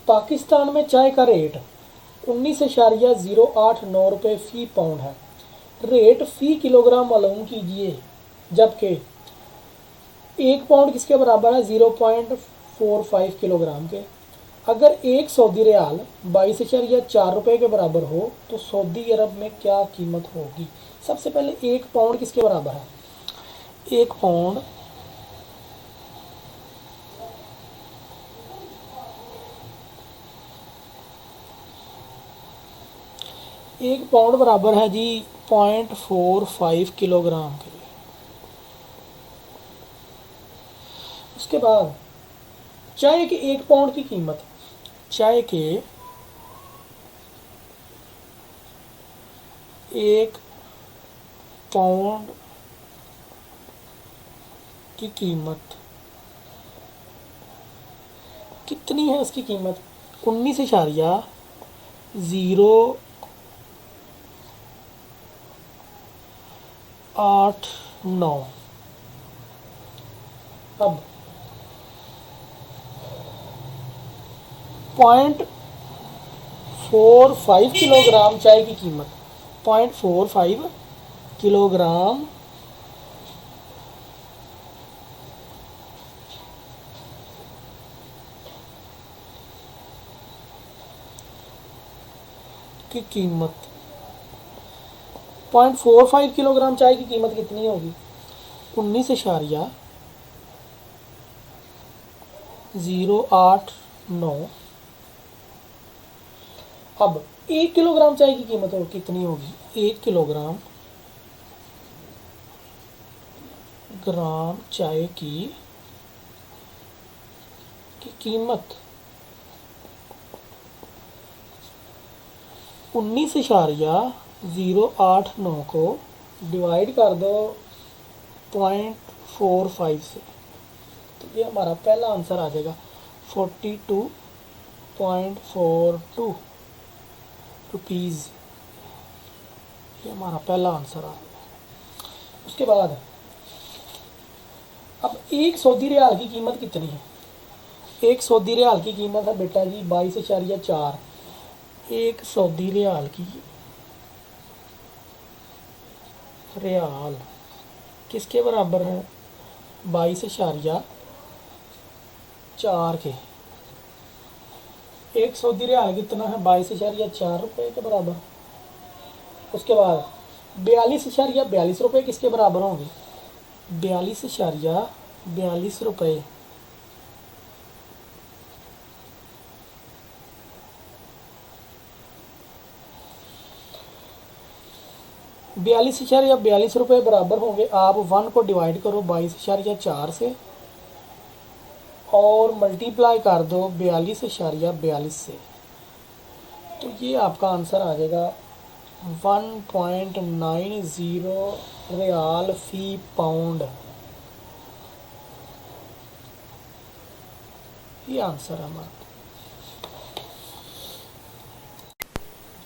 पाकिस्तान में चाय का रेट 19,089 रुपये फ़ी पाउंड है। रेट फ़ी किलोग्राम मालूम कीजिए, जबकि 1 पाउंड किसके बराबर है? 0.45 किलोग्राम के। अगर एक सऊदी रियाल 22,4 रुपये के बराबर हो तो सऊदी अरब में क्या कीमत होगी? सबसे पहले 1 पाउंड किसके बराबर है? 1 पाउंड बराबर है जी 0.45 किलोग्राम के। उसके बाद चाय के 1 पाउंड की कीमत, चाय के 1 पाउंड की कीमत कितनी है? उसकी कीमत 19,089। अब 0.45 किलोग्राम चाय की कीमत, 0.45 किलोग्राम की कीमत, 0.45 किलोग्राम चाय की कीमत कितनी होगी? 19,089। अब 1 किलोग्राम चाय की कीमत और कितनी होगी? 1 किलोग्राम चाय की कीमत 19,089 को डिवाइड कर दो 0.45 से, तो ये हमारा पहला आंसर आ जाएगा 42.42 रुपीज़। ये हमारा पहला आंसर आ गया। उसके बाद अब एक सऊदी रियाल की कीमत कितनी है? एक सऊदी रियाल की कीमत है बेटा जी 22.4। एक सऊदी रियाल की रियाल किसके बराबर है? 22.4 के। एक सऊदी रियाल कितना है? 22.4 रुपये के बराबर। उसके बाद 42.42 रुपये किसके बराबर होंगे? 42.42 रुपये 42 रुपये बराबर होंगे। आप 1 को डिवाइड करो 22.4 से और मल्टीप्लाई कर दो 42.42 से, तो ये आपका आंसर आ जाएगा 1.90 रियाल फ़ी पाउंड। ये आंसर है हमारा।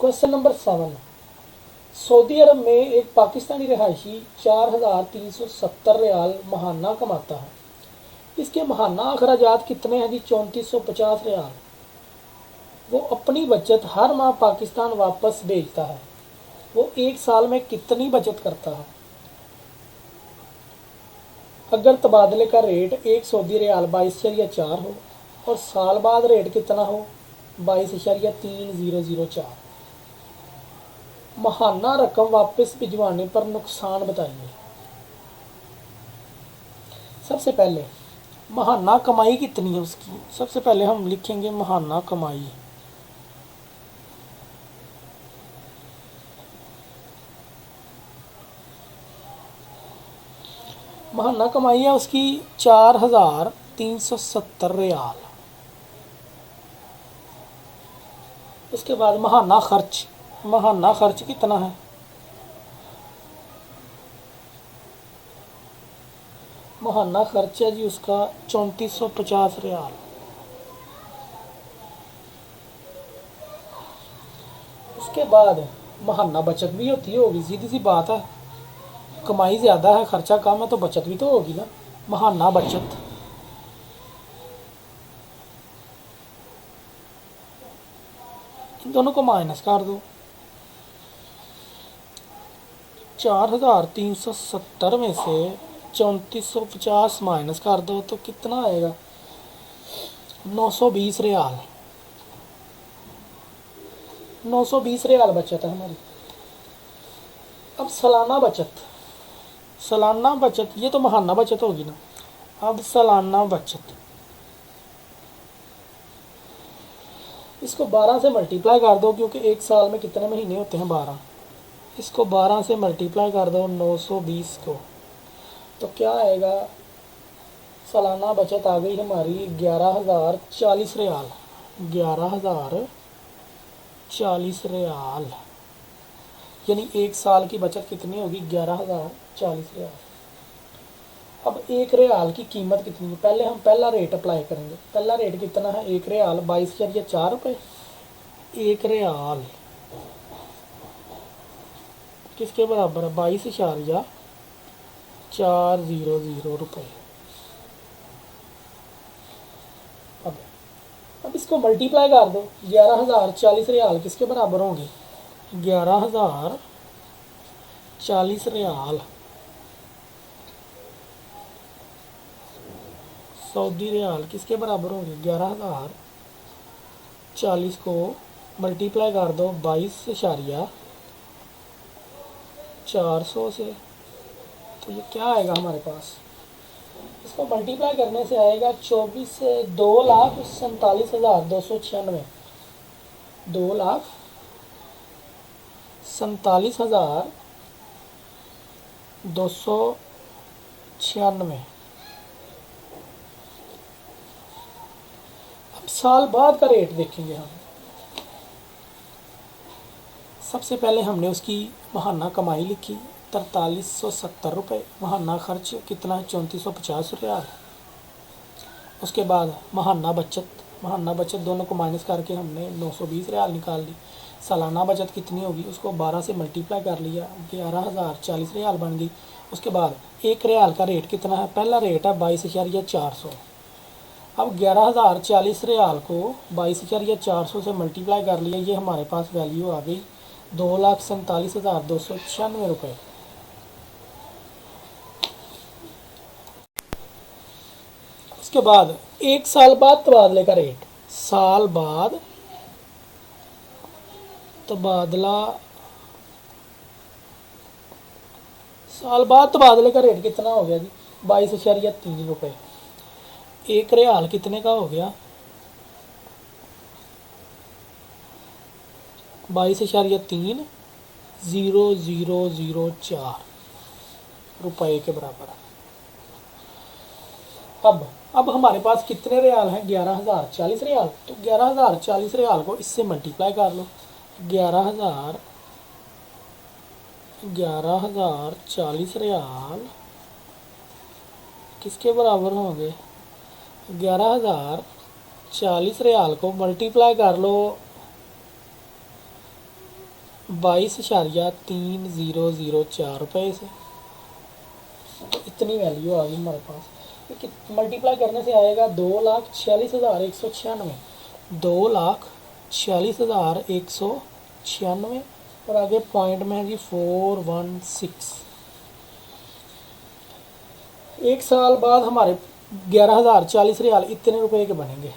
क्वेश्चन नंबर 7, सऊदी अरब में एक पाकिस्तानी रिहायशी 4,370 रियाल महाना कमाता है। इसके महाना अखराजात कितने हैं जी? 3,450 रियाल। वो अपनी बचत हर माह पाकिस्तान वापस भेजता है। वो एक साल में कितनी बचत करता है? अगर तबादले का रेट एक सऊदी रियाल 22.4 हो और साल बाद रेट कितना हो? 22.3004। महाना रकम वापस भिजवाने पर नुकसान बताइए। सबसे पहले महाना कमाई कितनी है उसकी? सबसे पहले हम लिखेंगे महाना कमाई। महाना कमाई है उसकी 4,370 रियाल। उसके बाद महाना खर्च कितना है? महाना खर्च है जी उसका 3,450 रियाल। उसके बाद महाना बचत भी होती होगी, सीधी सी बात है। कमाई ज़्यादा है खर्चा कम है तो बचत भी तो होगी ना। महाना बचत इन दोनों को माइनस कर दो। 4370 में से 3450 माइनस कर दो तो कितना आएगा? 920 रियाल। 920 रियाल बचत है हमारी। अब सालाना बचत, सालाना बचत, ये तो महाना बचत होगी ना। अब सालाना बचत, इसको 12 से मल्टीप्लाई कर दो, क्योंकि एक साल में कितने महीने होते हैं? 12। इसको 12 से मल्टीप्लाई कर दो 920 को, तो क्या आएगा? सालाना बचत आ गई हमारी 11,040 रियाल। 11,040 रियाल, यानी एक साल की बचत कितनी होगी? 11,040 रियाल। अब एक रियाल की कीमत कितनी है? पहले हम पहला रेट अप्लाई करेंगे। पहला रेट कितना है? एक रियाल 22,4 रुपये। एक रियाल किसके बराबर है? 22,400 रुपये। अब इसको मल्टीप्लाई कर दो। 11,040 रियाल किसके बराबर होंगे? 11,040 रियाल सऊदी रियाल किसके बराबर होंगे? 11,040 को मल्टीप्लाई कर दो 22,400 से, तो ये क्या आएगा हमारे पास? इसको मल्टीप्लाई करने से आएगा 2,47,296। 2,47,296। अब साल बाद का रेट देखेंगे हम। सबसे पहले हमने उसकी महाना कमाई लिखी 4370 रुपये। महाना खर्च कितना है? 3450 रियाल। उसके बाद महाना बचत, महाना बचत दोनों को माइनस करके हमने 920 रियाल निकाल ली। सालाना बचत कितनी होगी? उसको 12 से मल्टीप्लाई कर लिया, 11,040 रियाल बन गई। उसके बाद एक रियाल का रेट कितना है? पहला रेट है 22,400। अब 11,040 रियाल को 22,400 से मल्टीप्लाई कर लिया, ये हमारे पास वैल्यू आ गई 2,47,296 रुपये। उसके बाद एक साल बाद तबादले का रेट, साल बाद तबादला, साल बाद तबादले का रेट कितना हो गया जी? 22,3 रुपये। एक रियाल कितने का हो गया? 22,30004 रुपये के बराबर है। अब हमारे पास कितने रियाल हैं? 11,040 रियाल। तो 11,040 रियाल को इससे मल्टीप्लाई कर लो। 11,040 रियाल किसके बराबर होंगे? 11,040 रियाल को मल्टीप्लाई कर लो 22,30004 रुपये से, तो इतनी वैल्यू आ गई हमारे पास। मल्टीप्लाई करने से आएगा 2,46,196। 2,46,196 और आगे पॉइंट में है जी 416। एक साल बाद हमारे 11,040 रियाल इतने रुपए के बनेंगे।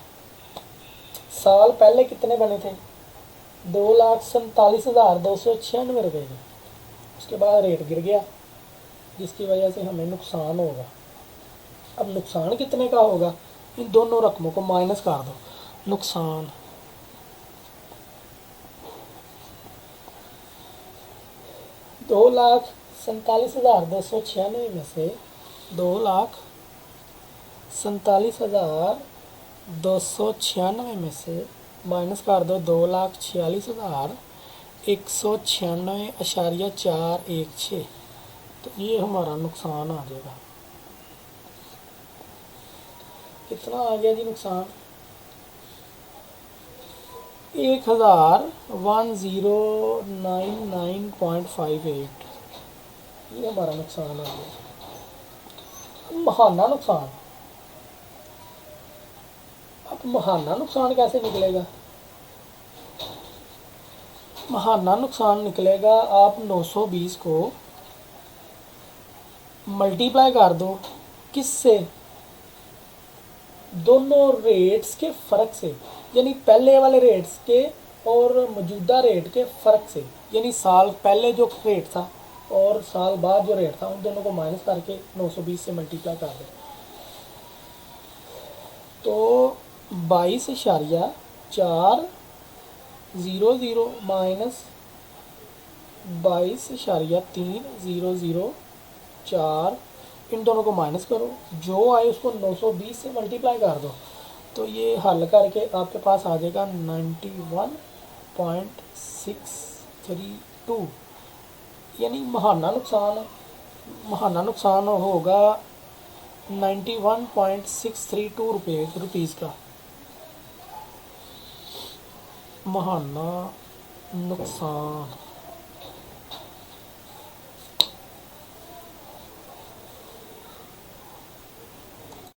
साल पहले कितने बने थे? 2,47,296 रुपये के। उसके बाद रेट गिर गया, जिसकी वजह से हमें नुकसान होगा। अब नुकसान कितने का होगा? इन दोनों रकमों को माइनस कर दो। नुकसान 2,47,296 में से 2,47,296 में से माइनस कर दो 2,46,196.416, तो ये हमारा नुकसान आ जाएगा। कितना आ गया जी नुकसान? 1,1099.58, ये हमारा नुकसान आ गया। महाना नुकसान, अब महाना नुकसान कैसे निकलेगा? महाना नुकसान निकलेगा, आप 920 को मल्टीप्लाई कर दो किससे, दोनों रेट्स के फ़र्क से, यानी पहले वाले रेट्स के और मौजूदा रेट के फ़र्क से, यानी साल पहले जो रेट था और साल बाद जो रेट था उन दोनों को माइनस करके 920 से मल्टीप्लाई कर दो। तो 22.400 माइनस 22.300 इन दोनों को माइनस करो, जो आए उसको 920 से मल्टीप्लाई कर दो। तो ये हल करके आपके पास आ जाएगा 91.632, यानी महाना नुकसान होगा 91.632 रुपीज़ का महाना नुकसान।